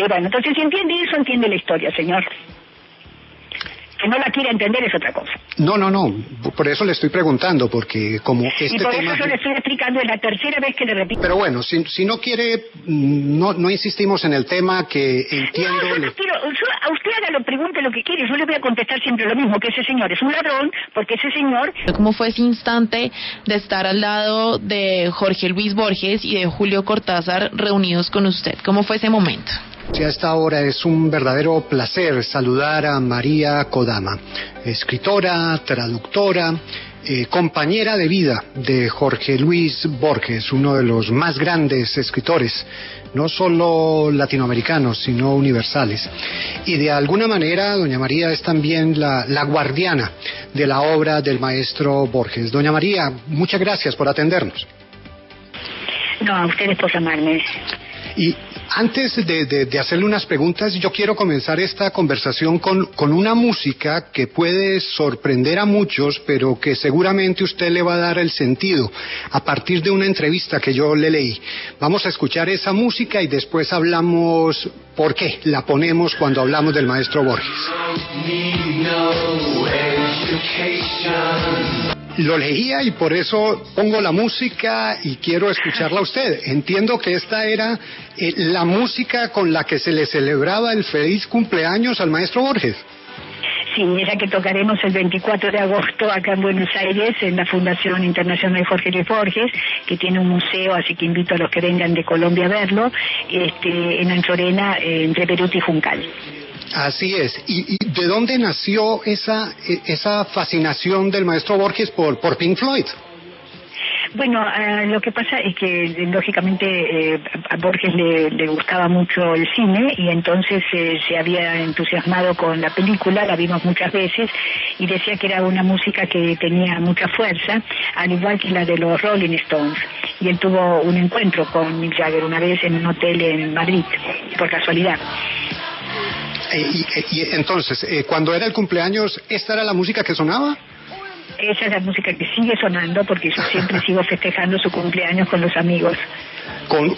Bueno, entonces si entiende eso, entiende la historia, señor. Que no la quiera entender es otra cosa. No, por eso le estoy preguntando, porque como este y por tema... eso yo le estoy explicando, es la tercera vez que le repito. Pero bueno, si no quiere, no insistimos en el tema, que entiendo... No, yo no quiero, a usted hágalo, pregunte lo que quiere, yo le voy a contestar siempre lo mismo, que ese señor es un ladrón, porque ese señor... ¿Cómo fue ese instante de estar al lado de Jorge Luis Borges y de Julio Cortázar reunidos con usted? ¿Cómo fue ese momento? Sí, a esta hora es un verdadero placer saludar a María Kodama, escritora, traductora, compañera de vida de Jorge Luis Borges, uno de los más grandes escritores, no solo latinoamericanos, sino universales. Y de alguna manera, doña María es también la guardiana de la obra del maestro Borges. Doña María, muchas gracias por atendernos. No, a ustedes por llamarme. Y antes de hacerle unas preguntas, yo quiero comenzar esta conversación con una música que puede sorprender a muchos, pero que seguramente usted le va a dar el sentido a partir de una entrevista que yo le leí. Vamos a escuchar esa música y después hablamos por qué la ponemos cuando hablamos del maestro Borges. Lo leía y por eso pongo la música y quiero escucharla a usted. Entiendo que esta era la música con la que se le celebraba el feliz cumpleaños al maestro Borges. Sí, esa que tocaremos el 24 de agosto acá en Buenos Aires, en la Fundación Internacional Jorge Luis Borges, que tiene un museo, así que invito a los que vengan de Colombia a verlo, en Anchorena, entre Peruti y Juncal. Así es. ¿Y de dónde nació esa fascinación del maestro Borges por Pink Floyd? Bueno, lo que pasa es que lógicamente a Borges le gustaba mucho el cine y entonces se había entusiasmado con la película, la vimos muchas veces y decía que era una música que tenía mucha fuerza, al igual que la de los Rolling Stones. Y él tuvo un encuentro con Mick Jagger una vez en un hotel en Madrid, por casualidad. Y entonces, cuando era el cumpleaños, ¿esta era la música que sonaba? Esa es la música que sigue sonando porque yo siempre sigo festejando su cumpleaños con los amigos.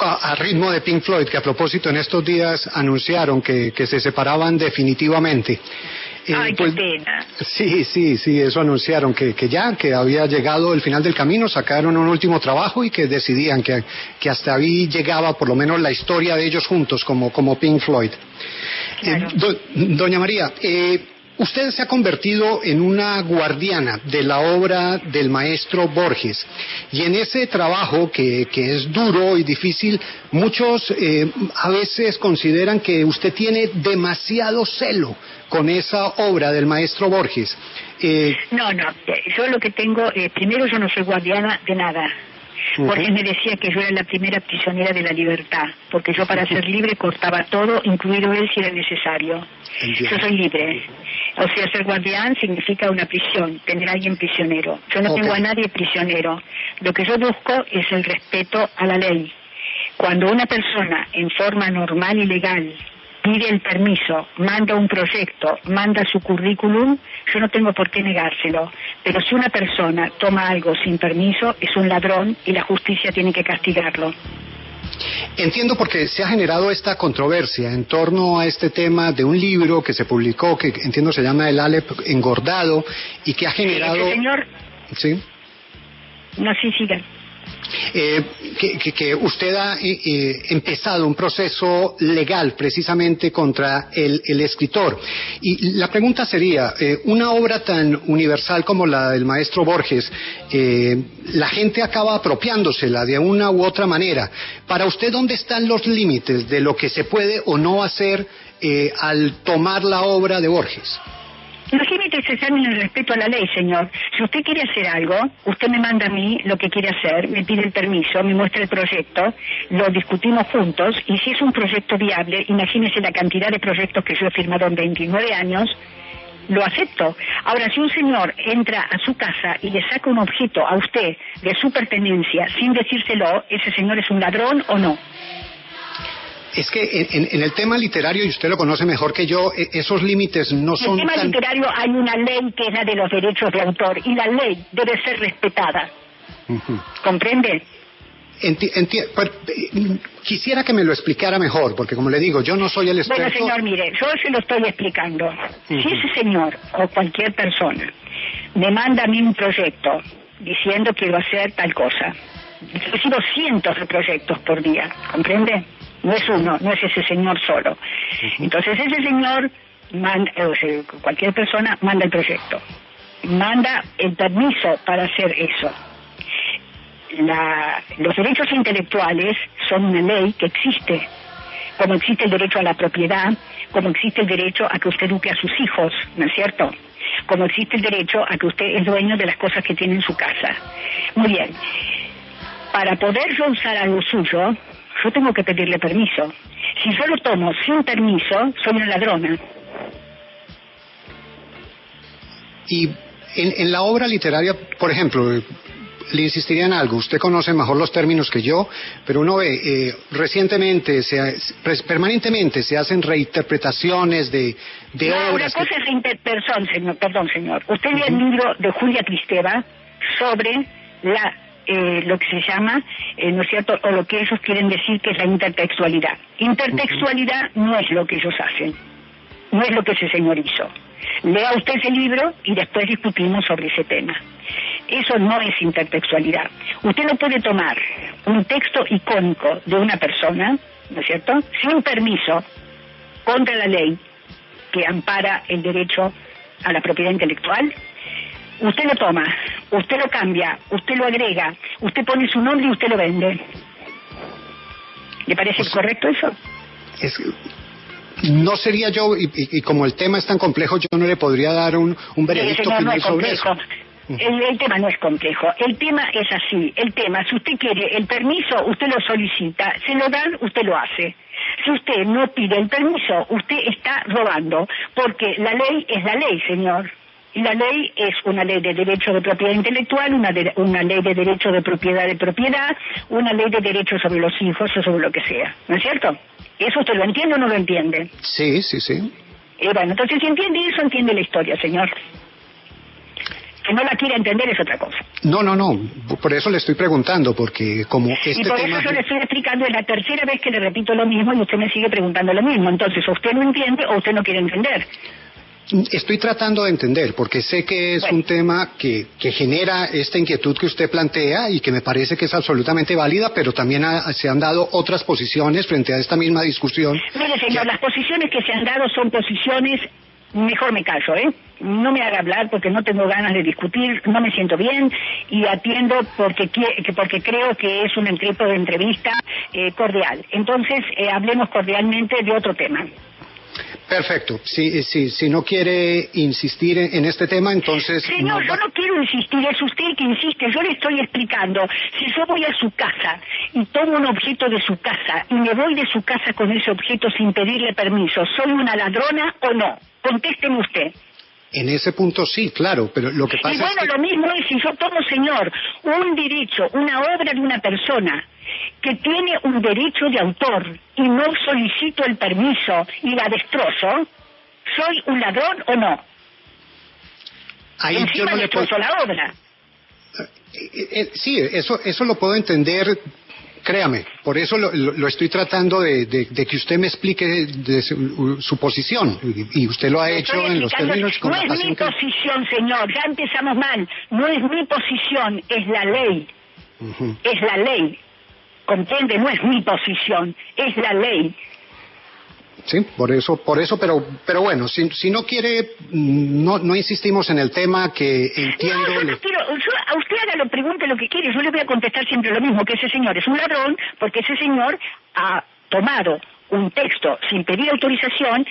A ritmo de Pink Floyd, que a propósito en estos días anunciaron que se separaban definitivamente. Ay, qué pena. Sí, eso anunciaron, que había llegado el final del camino, sacaron un último trabajo y que decidían que hasta ahí llegaba por lo menos la historia de ellos juntos como Pink Floyd. Claro. Doña María, usted se ha convertido en una guardiana de la obra del maestro Borges y en ese trabajo que es duro y difícil, muchos a veces consideran que usted tiene demasiado celo con esa obra del maestro Borges. No, yo lo que tengo, primero yo no soy guardiana de nada. Borges me decía que yo era la primera prisionera de la libertad, porque yo para ser libre cortaba todo, incluido él si era necesario. Yo soy libre. O sea, ser guardián significa una prisión, tener a alguien prisionero. Yo no tengo a nadie prisionero. Lo que yo busco es el respeto a la ley. Cuando una persona en forma normal y legal pide el permiso, manda un proyecto, manda su currículum, yo no tengo por qué negárselo. Pero si una persona toma algo sin permiso, es un ladrón y la justicia tiene que castigarlo. Entiendo porque se ha generado esta controversia en torno a este tema de un libro que se publicó, que entiendo se llama El Aleph engordado, y que ha generado... ¿Ese señor? Sí. No, sí, siga. Que usted ha empezado un proceso legal precisamente contra el escritor. Y la pregunta sería, una obra tan universal como la del maestro Borges, la gente acaba apropiándosela de una u otra manera. Para usted, ¿dónde están los límites de lo que se puede o no hacer al tomar la obra de Borges? Los límites están en el respeto a la ley, señor. Si usted quiere hacer algo, usted me manda a mí lo que quiere hacer, me pide el permiso, me muestra el proyecto, lo discutimos juntos, y si es un proyecto viable, imagínese la cantidad de proyectos que yo he firmado en 29 años, lo acepto. Ahora, si un señor entra a su casa y le saca un objeto a usted de su pertenencia sin decírselo, ¿ese señor es un ladrón o no? Es que en el tema literario, y usted lo conoce mejor que yo, esos límites no son tan... En el tema literario hay una ley que es la de los derechos de autor, y la ley debe ser respetada. ¿Comprende? Quisiera que me lo explicara mejor, porque como le digo, yo no soy el experto. Bueno, señor, mire, yo se lo estoy explicando. Si ese señor o cualquier persona me manda a mí un proyecto diciendo quiero hacer tal cosa, recibo cientos de proyectos por día, ¿comprende? No es uno, no es ese señor solo. Entonces ese señor, cualquier persona manda el proyecto, manda el permiso para hacer eso. Los derechos intelectuales son una ley que existe, como existe el derecho a la propiedad, como existe el derecho a que usted eduque a sus hijos, ¿no es cierto? Como existe el derecho a que usted es dueño de las cosas que tiene en su casa. Muy bien. Para poder yo usar algo suyo, yo tengo que pedirle permiso. Si yo lo tomo sin permiso, soy una ladrona. Y en la obra literaria, por ejemplo, le insistiría en algo. Usted conoce mejor los términos que yo, pero uno ve, recientemente, permanentemente se hacen reinterpretaciones de obras. Una cosa es perdón, señor. Usted lee el libro de Julia Kristeva sobre lo que se llama, ¿no es cierto?, o lo que ellos quieren decir que es la intertextualidad. Intertextualidad no es lo que ellos hacen, no es lo que ese señor hizo. Lea usted ese libro y después discutimos sobre ese tema. Eso no es intertextualidad. Usted no puede tomar un texto icónico de una persona, ¿no es cierto?, sin permiso, contra la ley que ampara el derecho a la propiedad intelectual. Usted lo toma, usted lo cambia, usted lo agrega, usted pone su nombre y usted lo vende. ¿Le parece correcto eso? No sería yo, y como el tema es tan complejo, yo no le podría dar un veredicto final sobre eso. El tema no es complejo, el tema es así. El tema, si usted quiere el permiso, usted lo solicita, se lo dan, usted lo hace. Si usted no pide el permiso, usted está robando, porque la ley es la ley, señor. Y la ley es una ley de derecho de propiedad intelectual, una ley de derecho de propiedad, una ley de derecho sobre los hijos o sobre lo que sea. ¿No es cierto? ¿Eso usted lo entiende o no lo entiende? Sí. Bueno, entonces si entiende eso, entiende la historia, señor. Que no la quiera entender es otra cosa. No. Por eso le estoy preguntando, porque como y por eso yo le estoy explicando, es la tercera vez que le repito lo mismo y usted me sigue preguntando lo mismo. Entonces, o usted no entiende o usted no quiere entender. Estoy tratando de entender, porque sé que es un tema que genera esta inquietud que usted plantea y que me parece que es absolutamente válida, pero también se han dado otras posiciones frente a esta misma discusión. Mire, señor, las posiciones que se han dado son posiciones... Mejor me callo, no me haga hablar porque no tengo ganas de discutir, no me siento bien y atiendo porque creo que es un tipo de entrevista cordial. Entonces, hablemos cordialmente de otro tema. Perfecto. Si no quiere insistir en este tema, entonces... Señor, yo no quiero insistir, es usted el que insiste. Yo le estoy explicando. Si yo voy a su casa y tomo un objeto de su casa y me voy de su casa con ese objeto sin pedirle permiso, ¿soy una ladrona o no? Contésteme usted. En ese punto sí, claro, pero lo que pasa es que... lo mismo es si yo tomo, señor, un derecho, una obra de una persona que tiene un derecho de autor y no solicito el permiso y la destrozo, ¿soy un ladrón o no? Ahí encima yo no le destrozo la obra. Sí, eso lo puedo entender. Créame, por eso lo estoy tratando de que usted me explique de su posición, y usted lo ha hecho en los términos con la pasión. No es mi posición, señor, ya empezamos mal. No es mi posición, es la ley. Es la ley. ¿Comprende? No es mi posición, es la ley. Sí, por eso, pero bueno, si no quiere, no insistimos en el tema, que entiendo... No, yo no quiero, a usted pregunte lo que quiere, yo le voy a contestar siempre lo mismo, que ese señor es un ladrón, porque ese señor ha tomado un texto sin pedir autorización,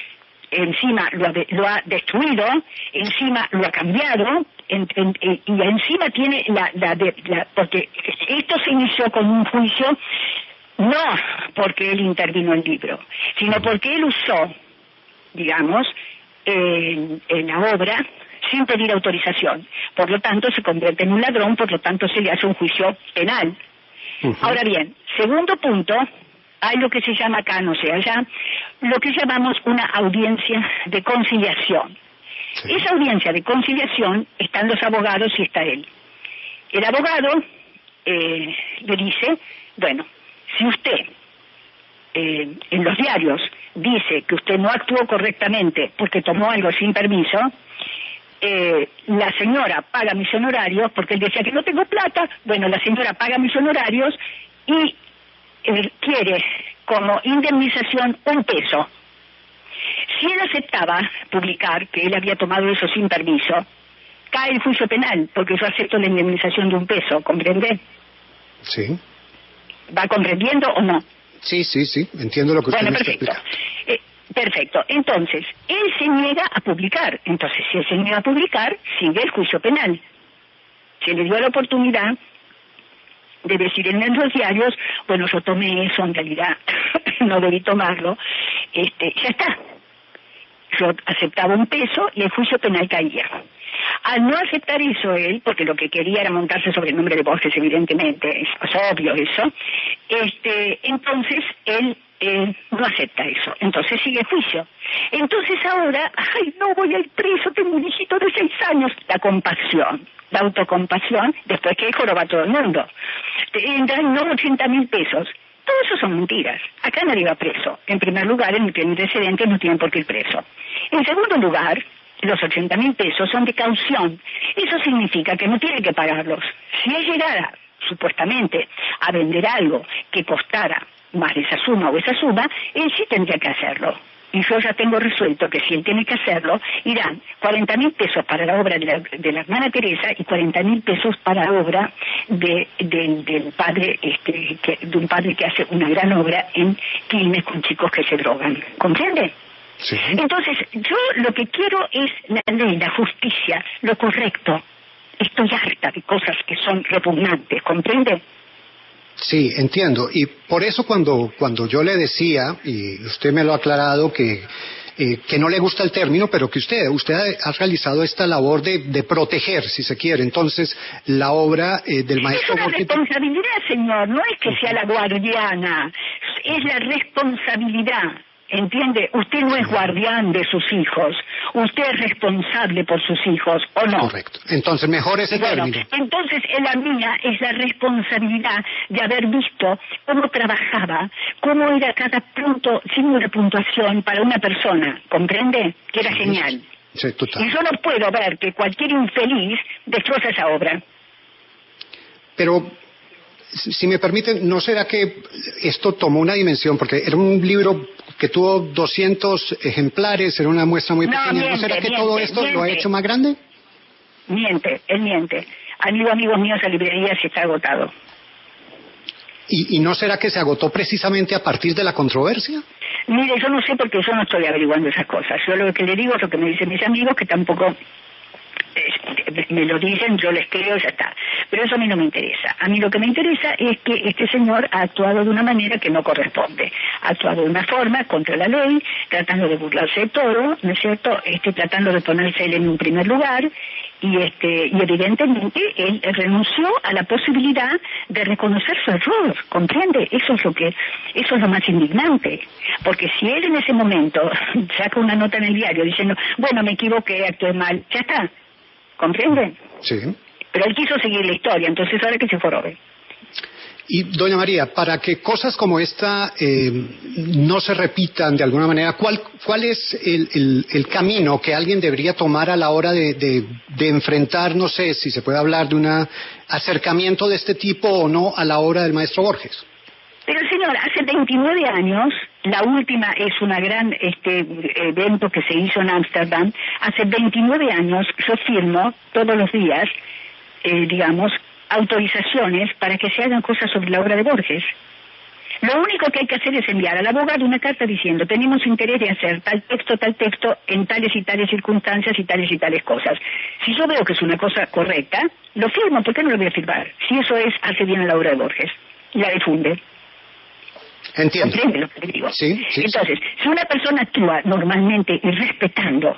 encima lo ha destruido, encima lo ha cambiado, y encima tiene porque esto se inició con un juicio, no porque él intervino en el libro, sino porque él usó, digamos, en la obra sin pedir autorización. Por lo tanto, se convierte en un ladrón, por lo tanto, se le hace un juicio penal. Ahora bien, segundo punto, hay lo que se llama acá, no sé allá, lo que llamamos una audiencia de conciliación. Sí. Esa audiencia de conciliación están los abogados y está él. El abogado le dice, Bueno, si usted en los diarios dice que usted no actuó correctamente porque tomó algo sin permiso, la señora paga mis honorarios, porque él decía que no tengo plata. Bueno, la señora paga mis honorarios y quiere como indemnización $1. Si él aceptaba publicar que él había tomado eso sin permiso, cae el juicio penal, porque yo acepto la indemnización de $1, ¿comprende? Sí. ¿Va comprendiendo o no? Sí, entiendo lo que usted me está perfecto. explicando. Perfecto. Entonces, él se niega a publicar. Entonces, si él se niega a publicar, sigue el juicio penal. Se le dio la oportunidad de decir en los diarios, bueno, yo tomé eso, en realidad no debí tomarlo, ya está. Yo aceptaba $1 y el juicio penal caía. Al no aceptar eso él, porque lo que quería era montarse sobre el nombre de Borges, evidentemente, es obvio eso, entonces él no acepta eso, entonces sigue el juicio. Entonces ahora, ay, no voy a ir preso, tengo un hijito de 6 años, la compasión, la autocompasión, después que joroba a todo el mundo. Entran no 80.000 pesos. Todo eso son mentiras. Acá nadie va preso. En primer lugar, en el antecedentes no tienen por qué ir preso. En segundo lugar, los 80.000 pesos son de caución. Eso significa que no tiene que pagarlos. Si él llegara, supuestamente, a vender algo que costara más de esa suma o esa suma, él sí tendría que hacerlo. Y yo ya tengo resuelto que si él tiene que hacerlo, irán 40.000 pesos para la obra de la hermana Teresa y 40.000 pesos para la obra del padre, de un padre que hace una gran obra en Quilmes con chicos que se drogan. ¿Comprende? Sí. Entonces, yo lo que quiero es la ley, la justicia, lo correcto. Estoy harta de cosas que son repugnantes, ¿comprende? Sí, entiendo. Y por eso cuando yo le decía, y usted me lo ha aclarado, que no le gusta el término, pero que usted ha realizado esta labor de proteger, si se quiere. Entonces, la obra del maestro Borges... Es una responsabilidad, señor, no es que sea la guardiana, es la responsabilidad. ¿Entiende? Usted no es guardián de sus hijos, usted es responsable por sus hijos, ¿o no? Correcto. Entonces, mejor ese término. Entonces, la mía es la responsabilidad de haber visto cómo trabajaba, cómo era cada punto, signo de puntuación para una persona, ¿comprende? Que era genial. Sí, total. Y yo no puedo ver que cualquier infeliz destroza esa obra. Pero... si me permiten, ¿no será que esto tomó una dimensión? Porque era un libro que tuvo 200 ejemplares, era una muestra muy pequeña. ¿No será que todo esto lo ha hecho más grande? Él miente. Amigos míos, la librería sí está agotado. ¿Y no será que se agotó precisamente a partir de la controversia? Mire, yo no sé porque yo no estoy averiguando esas cosas. Yo lo que le digo es lo que me dicen mis amigos, que tampoco... me lo dicen, yo les creo, ya está. Pero eso a mí no me interesa. A mí lo que me interesa es que este señor ha actuado de una manera que no corresponde. Ha actuado de una forma contra la ley, tratando de burlarse de todo, ¿no es cierto? Tratando de ponerse él en un primer lugar y evidentemente él renunció a la posibilidad de reconocer su error, ¿comprende? Eso es lo más indignante. Porque si él en ese momento saca una nota en el diario diciendo, bueno, me equivoqué, actué mal, ya está. ¿Comprende? Sí. Pero él quiso seguir la historia, entonces ahora que se jorobe. Y, doña María, para que cosas como esta no se repitan de alguna manera, ¿cuál es el camino que alguien debería tomar a la hora de enfrentar, no sé, si se puede hablar de un acercamiento de este tipo o no a la obra del maestro Borges? Pero señor, hace 29 años, la última es una gran evento que se hizo en Ámsterdam, hace 29 años yo firmo todos los días, autorizaciones para que se hagan cosas sobre la obra de Borges. Lo único que hay que hacer es enviar al abogado una carta diciendo, tenemos interés de hacer tal texto, en tales y tales circunstancias y tales cosas. Si yo veo que es una cosa correcta, lo firmo, ¿por qué no lo voy a firmar? Si eso hace bien a la obra de Borges, la difunde. Entiendo. ¿Comprende lo que le digo? Sí. Entonces, si una persona actúa normalmente y respetando,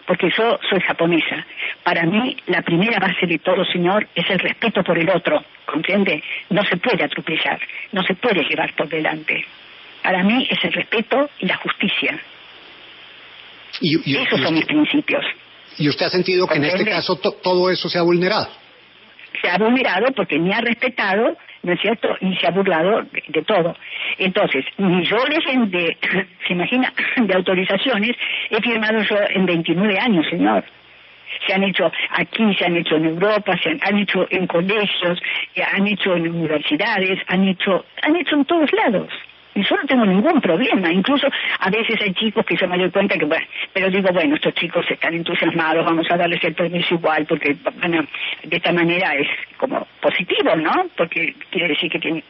porque yo soy japonesa, para mí la primera base de todo, señor, es el respeto por el otro, ¿comprende? No se puede atropellar, no se puede llevar por delante. Para mí es el respeto y la justicia. Esos son mis principios. ¿Y usted ha sentido que en este caso todo eso se ha vulnerado? Se ha vulnerado porque ni ha respetado ¿no es cierto? Y se ha burlado de todo. Entonces, millones se imagina, de autorizaciones he firmado yo en 29 años, señor. Se han hecho aquí, se han hecho en Europa, han hecho en colegios, han hecho en universidades, han hecho en todos lados. Y yo no tengo ningún problema. Incluso a veces hay chicos que yo me doy cuenta que, bueno, pero digo, bueno, estos chicos están entusiasmados, vamos a darles el permiso igual, porque, bueno, de esta manera es como positivo, ¿no? Porque quiere decir que tiene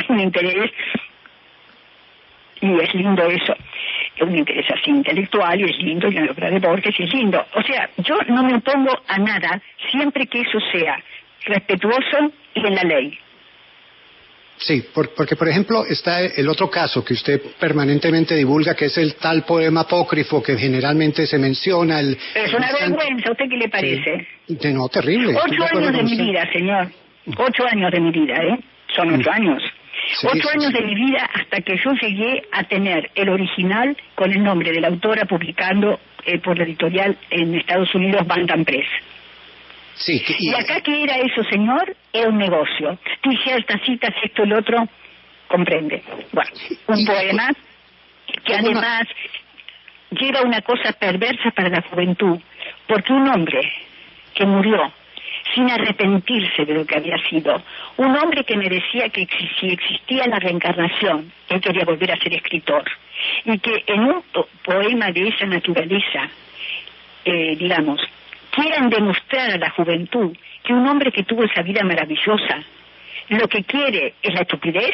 un interés, y es lindo eso, un interés así intelectual, y es lindo, y la obra de Borges, y es lindo. O sea, yo no me opongo a nada, siempre que eso sea respetuoso y en la ley. Sí, porque por ejemplo está el otro caso que usted permanentemente divulga, que es el tal poema apócrifo que generalmente se menciona. Pero es una vergüenza, ¿a usted qué le parece? Sí. No, terrible. 8 años de mi vida, señor. 8 años de mi vida, ¿eh? Son 8 años. Sí, 8 años de mi vida hasta que yo llegué a tener el original con el nombre de la autora publicando por la editorial en Estados Unidos, Bantam Press. Sí, y acá, ¿qué era eso, señor? Era un negocio. T-shirts, citas, esto, el otro, comprende. Bueno, un poema que además lleva una cosa perversa para la juventud, porque un hombre que murió sin arrepentirse de lo que había sido, un hombre que me decía que si existía la reencarnación, él quería volver a ser escritor, y que en un poema de esa naturaleza, digamos, quieran demostrar a la juventud que un hombre que tuvo esa vida maravillosa, lo que quiere es la estupidez.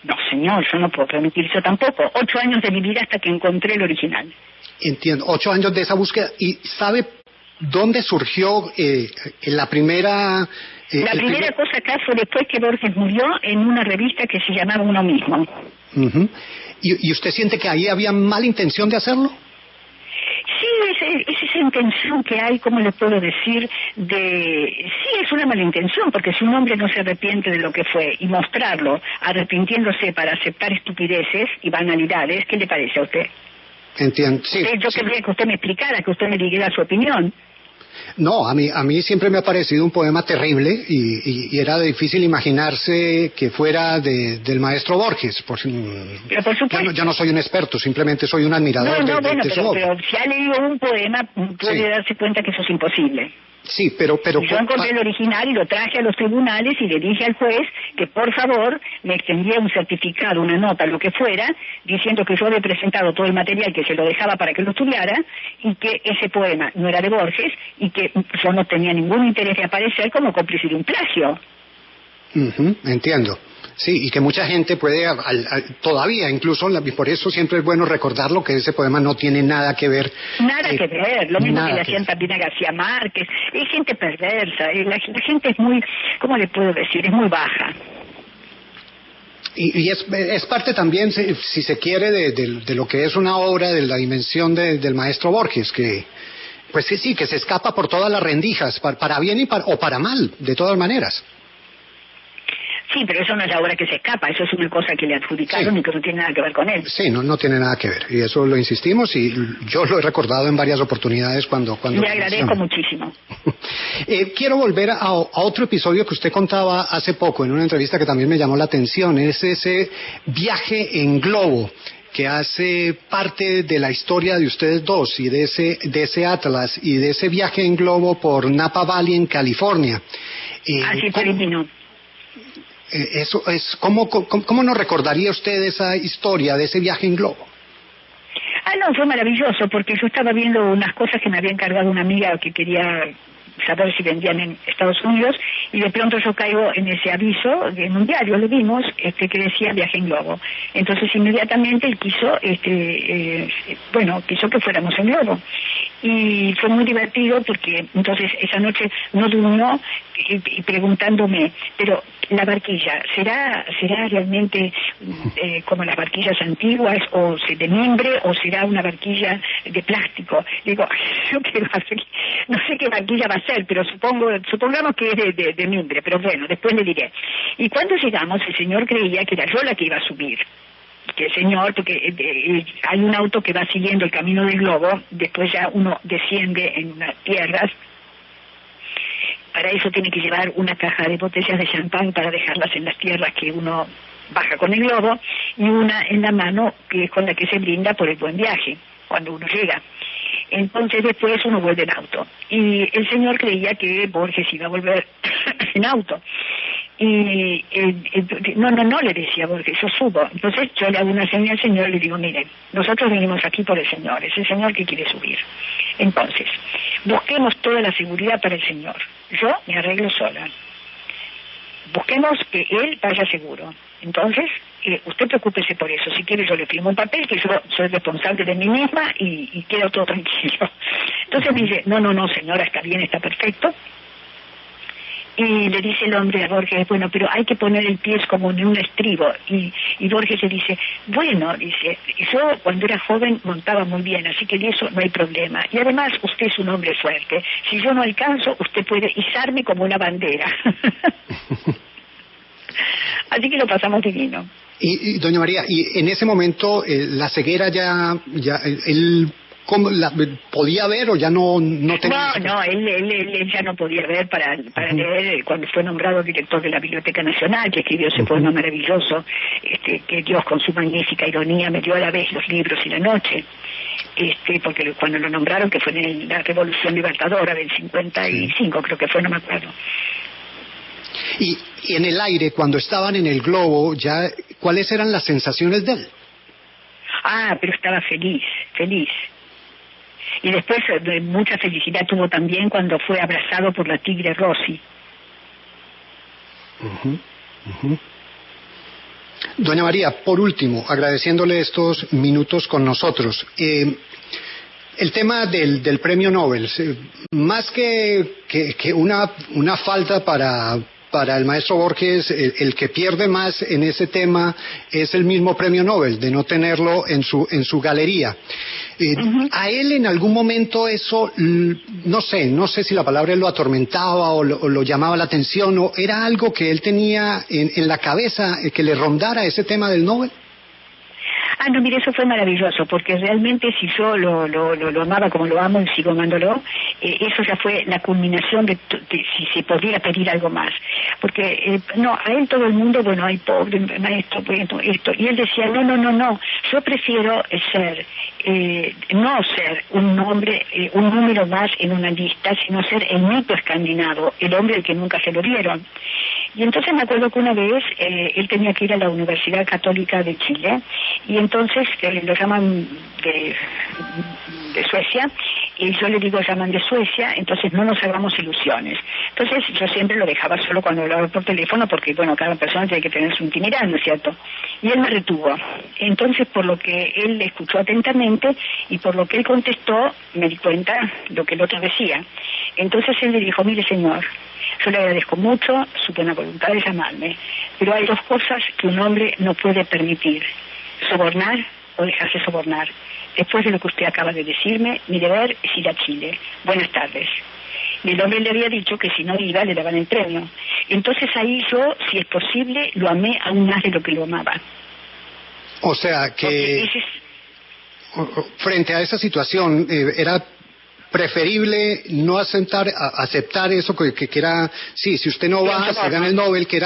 No, señor, yo no puedo permitir eso tampoco. 8 años de mi vida hasta que encontré el original. Entiendo, 8 años de esa búsqueda. ¿Y sabe dónde surgió la primera... la primera cosa acá fue después que Borges murió, en una revista que se llamaba Uno Mismo. Uh-huh. ¿Y usted siente que ahí había mala intención de hacerlo? Sí, es esa intención que hay, ¿cómo le puedo decir? Sí, es una mala intención, porque si un hombre no se arrepiente de lo que fue y mostrarlo, arrepintiéndose para aceptar estupideces y banalidades, ¿qué le parece a usted? Entiendo, sí. Yo querría que usted me explicara, que usted me diera su opinión. No, a mí siempre me ha parecido un poema terrible y era difícil imaginarse que fuera del maestro Borges. Pero por supuesto. Yo no soy un experto, simplemente soy un admirador de su obra. Pero si ha leído un poema, puede darse cuenta que eso es imposible. Sí, pero yo encontré el original y lo traje a los tribunales y le dije al juez que por favor me extendía un certificado, una nota, lo que fuera, diciendo que yo había presentado todo el material, que se lo dejaba para que lo estudiara, y que ese poema no era de Borges y que yo no tenía ningún interés de aparecer como cómplice de un plagio. Entiendo. Sí, y que mucha gente puede, todavía incluso, por eso siempre es bueno recordarlo, que ese poema no tiene nada que ver. Nada que ver, lo mismo que le hacían también a García Márquez. Es gente perversa, la gente es muy, ¿cómo le puedo decir? Es muy baja. Y es parte también, si se quiere, de lo que es una obra de la dimensión del maestro Borges, que pues sí, que se escapa por todas las rendijas, para bien o para mal, de todas maneras. Sí, pero eso no es la obra que se escapa, eso es una cosa que le adjudicaron y que no tiene nada que ver con él. Sí, no tiene nada que ver, y eso lo insistimos, y yo lo he recordado en varias oportunidades cuando le agradezco muchísimo. Quiero volver a otro episodio que usted contaba hace poco, en una entrevista que también me llamó la atención, es ese viaje en globo, que hace parte de la historia de ustedes dos, y de ese atlas, y de ese viaje en globo por Napa Valley en California. Así terminó. Eso es, ¿cómo nos recordaría usted esa historia de ese viaje en globo? No, fue maravilloso, porque yo estaba viendo unas cosas que me había encargado una amiga que quería saber si vendían en Estados Unidos, y de pronto yo caigo en ese aviso, en un diario lo vimos, que decía viaje en globo. Entonces inmediatamente él quiso, quiso que fuéramos en globo. Y fue muy divertido porque entonces esa noche no durmió y preguntándome, pero la barquilla, ¿será realmente como las barquillas antiguas, o de mimbre, o será una barquilla de plástico? Digo, no sé qué barquilla va a ser, pero supongamos que es de mimbre, pero bueno, después le diré. Y cuando llegamos, el señor creía que era yo la que iba a subir. Que el señor, porque hay un auto que va siguiendo el camino del globo, después ya uno desciende en unas tierras, para eso tiene que llevar una caja de botellas de champán para dejarlas en las tierras que uno baja con el globo, y una en la mano que es con la que se brinda por el buen viaje, cuando uno llega. Entonces después uno vuelve en auto. Y el señor creía que Borges iba a volver en auto. Y no, le decía Borges, yo subo. Entonces yo le hago una señal al señor y le digo, mire, nosotros venimos aquí por el señor, es el señor que quiere subir. Entonces, busquemos toda la seguridad para el señor. Yo me arreglo sola. Busquemos que él vaya seguro. Entonces, usted preocúpese por eso. Si quiere yo le firmo un papel que yo soy responsable de mí misma y quedo todo tranquilo. Entonces me dice, no, señora, está bien, está perfecto. Y le dice el hombre a Borges, bueno, pero hay que poner el pie como en un estribo. Y Borges le dice, bueno, dice, yo cuando era joven montaba muy bien, así que de eso no hay problema. Y además usted es un hombre fuerte. Si yo no alcanzo, usted puede izarme como una bandera. Así que lo pasamos divino. Y doña María, y en ese momento la ceguera ya él ¿cómo podía ver o ya no tenía? No, él ya no podía ver para leer cuando fue nombrado director de la Biblioteca Nacional, que escribió ese poema maravilloso, que Dios con su magnífica ironía me dio a la vez los libros y la noche. Porque cuando lo nombraron, que fue en la Revolución Libertadora del 55, creo que fue, no me acuerdo. Y en el aire, cuando estaban en el globo, ya ¿cuáles eran las sensaciones de él? Pero estaba feliz. Y después mucha felicidad tuvo también cuando fue abrazado por la tigre Rosy. Doña María, por último, agradeciéndole estos minutos con nosotros. El tema del premio Nobel, más que una falta para el maestro Borges, el que pierde más en ese tema es el mismo premio Nobel, de no tenerlo en su galería. A él en algún momento eso, no sé si la palabra lo atormentaba o lo llamaba la atención, o era algo que él tenía en la cabeza, que le rondara ese tema del Nobel. No, mire, eso fue maravilloso, porque realmente si yo lo amaba como lo amo y sigo amándolo, eso ya fue la culminación de si se podía pedir algo más. Porque, a él todo el mundo, bueno, ay, pobre maestro, bueno, esto. Y él decía, no, yo prefiero no ser un nombre, un número más en una lista, sino ser el mito escandinavo, el hombre al que nunca se lo dieron. Y entonces me acuerdo que una vez él tenía que ir a la Universidad Católica de Chile, y entonces lo llaman de Suecia, y yo le digo llaman de Suecia, entonces no nos hagamos ilusiones. Entonces yo siempre lo dejaba solo cuando hablaba por teléfono, porque bueno, cada persona tiene que tener su intimidad, ¿no es cierto? Y él me retuvo. Entonces, por lo que él escuchó atentamente y por lo que él contestó, me di cuenta lo que el otro decía. Entonces él le dijo, mire señor, yo le agradezco mucho su buena voluntad de llamarme, pero hay dos cosas que un hombre no puede permitir: sobornar o dejarse sobornar. Después de lo que usted acaba de decirme, mi deber es ir a Chile. Buenas tardes. Y el hombre le había dicho que si no iba le daban el premio. Entonces ahí yo, si es posible, lo amé aún más de lo que lo amaba. O sea que frente a esa situación era preferible no aceptar eso que era, sí, si usted no va, se gana el Nobel, que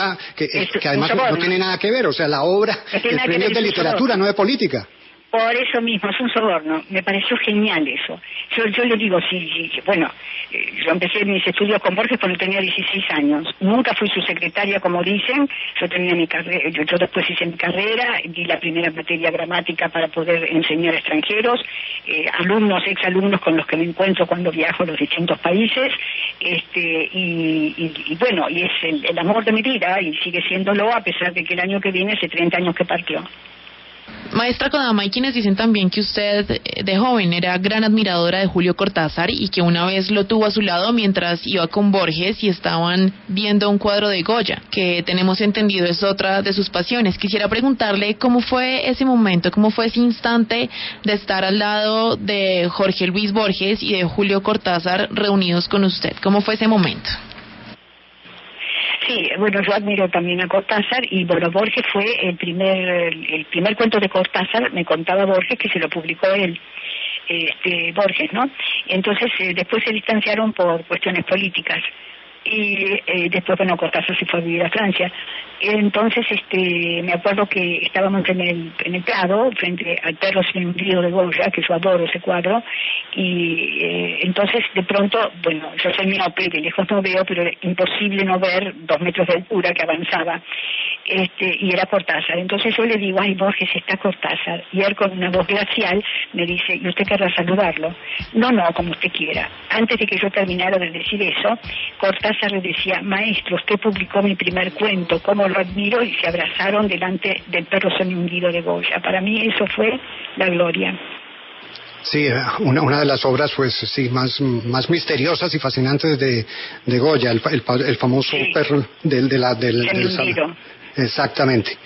además no tiene nada que ver, o sea, la obra, el premio es de literatura, no de política. Por eso mismo, es un soborno. Me pareció genial eso. Yo le digo, bueno, yo empecé mis estudios con Borges cuando tenía 16 años. Nunca fui su secretaria, como dicen. Yo tenía mi carrera, yo después hice mi carrera, di la primera materia gramática para poder enseñar a extranjeros, alumnos, exalumnos con los que me encuentro cuando viajo a los distintos países, y bueno, y es el amor de mi vida, y sigue siéndolo a pesar de que el año que viene hace 30 años que partió. Maestra Kodama, hay quienes dicen también que usted de joven era gran admiradora de Julio Cortázar y que una vez lo tuvo a su lado mientras iba con Borges y estaban viendo un cuadro de Goya, que tenemos entendido es otra de sus pasiones. Quisiera preguntarle cómo fue ese momento, cómo fue ese instante de estar al lado de Jorge Luis Borges y de Julio Cortázar reunidos con usted. ¿Cómo fue ese momento? Sí, bueno, yo admiro también a Cortázar, y bueno, Borges fue el primer cuento de Cortázar, me contaba Borges, que se lo publicó él, Borges, ¿no? Entonces después se distanciaron por cuestiones políticas, y después, bueno, Cortázar se fue a vivir a Francia. Entonces, me acuerdo que estábamos en el Prado, frente al perro sin hundido de Goya, que yo adoro ese cuadro, y entonces, de pronto, bueno, yo soy miope, de lejos no veo, pero era imposible no ver 2 metros de altura que avanzaba, y era Cortázar. Entonces yo le digo, ay, Borges, está Cortázar, y él con una voz glacial me dice, ¿y usted querrá saludarlo? No, como usted quiera. Antes de que yo terminara de decir eso, Cortázar le decía, maestro, usted publicó mi primer cuento, cómo lo admiro, y se abrazaron delante del perro semi-hundido de Goya. Para mí eso fue la gloria. Sí, una de las obras, pues sí, más misteriosas y fascinantes de Goya, el famoso sí. Perro del Semi-hundido. Exactamente.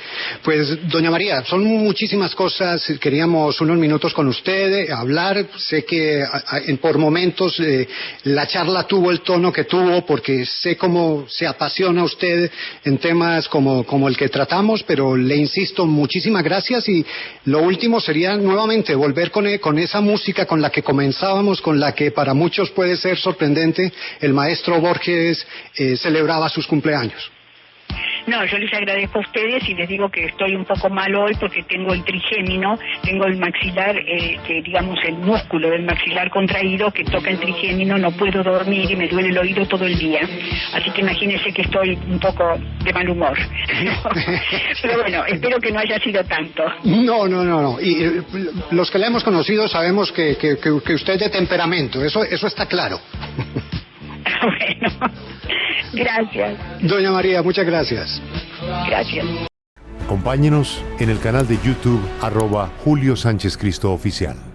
Pues, doña María, son muchísimas cosas. Queríamos unos minutos con usted, hablar. Sé que por momentos la charla tuvo el tono que tuvo, porque sé cómo se apasiona usted en temas como el que tratamos, pero le insisto, muchísimas gracias. Y lo último sería nuevamente volver con esa música con la que comenzábamos, con la que para muchos puede ser sorprendente. El maestro Borges celebraba sus cumpleaños. No, yo les agradezco a ustedes y les digo que estoy un poco mal hoy porque tengo el trigémino, tengo el maxilar, digamos el músculo del maxilar contraído que toca el trigémino, no puedo dormir y me duele el oído todo el día. Así que imagínense que estoy un poco de mal humor. Pero bueno, espero que no haya sido tanto. No. Y los que la hemos conocido sabemos que usted es de temperamento, eso está claro. Bueno, gracias. Doña María, muchas gracias. Gracias. Acompáñenos en el canal de YouTube @Julio Sánchez Cristo Oficial.